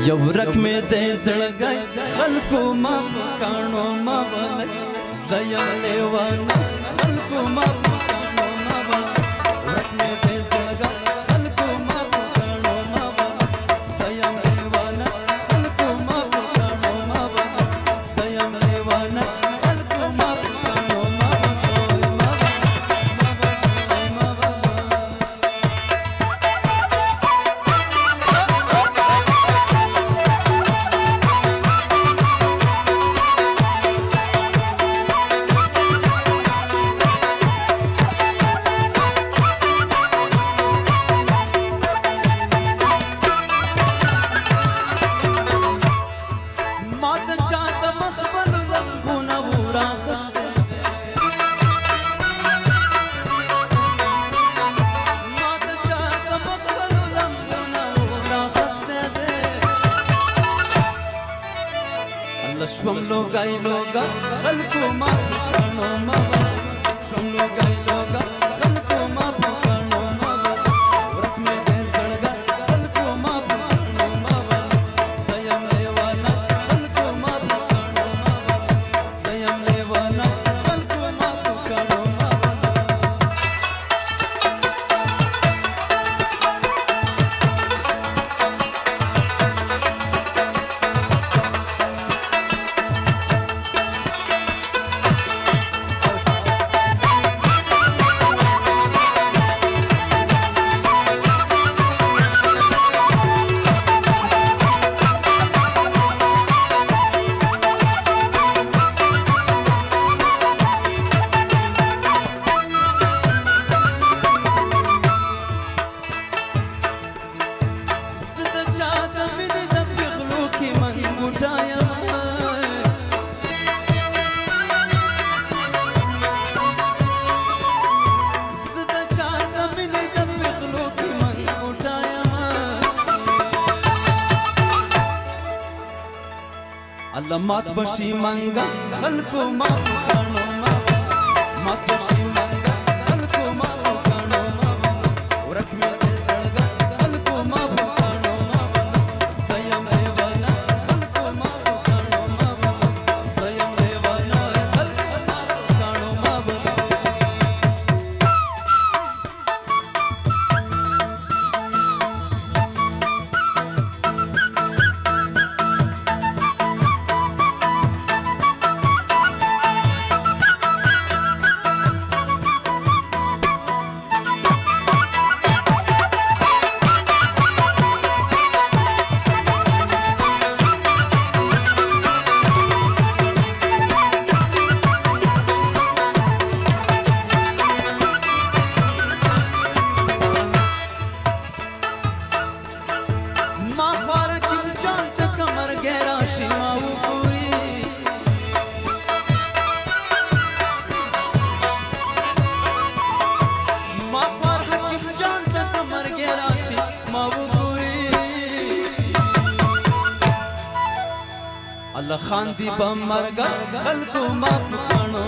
یو رک میں دے زړګي خلکو ما پکانو ما ولای زیم لیوانا خلکو ما پکانو ما ولای رک میں دے زړګي خلکو ما پکانو ما ولای زیم لیوانا خلکو ما پکانو ما ولای زیم لیوانا خلکو ما پکانو ما ولای ما شوم لوګای لوګا خلکو ما پکانو ما شوم لوګای لوګا خلکو ما پکانو ما ورک مې دې زړګا خلکو ما پکانو ما سیم لیوانا خلکو ما پکانو ما سیم لیوانا خلکو ما پکانو ما الله مات بشي منګا خلکو ما پکانو ما مات بشي منګا خلکو ما پکانو ما ورک مې دې زړګا خلکو ما پکانو ما سیم لیوانا خلکو ما پکانو ما سیم لیوانا خلکو ما پکانو ما الله خاندي بمرګا خلکو ما پکانو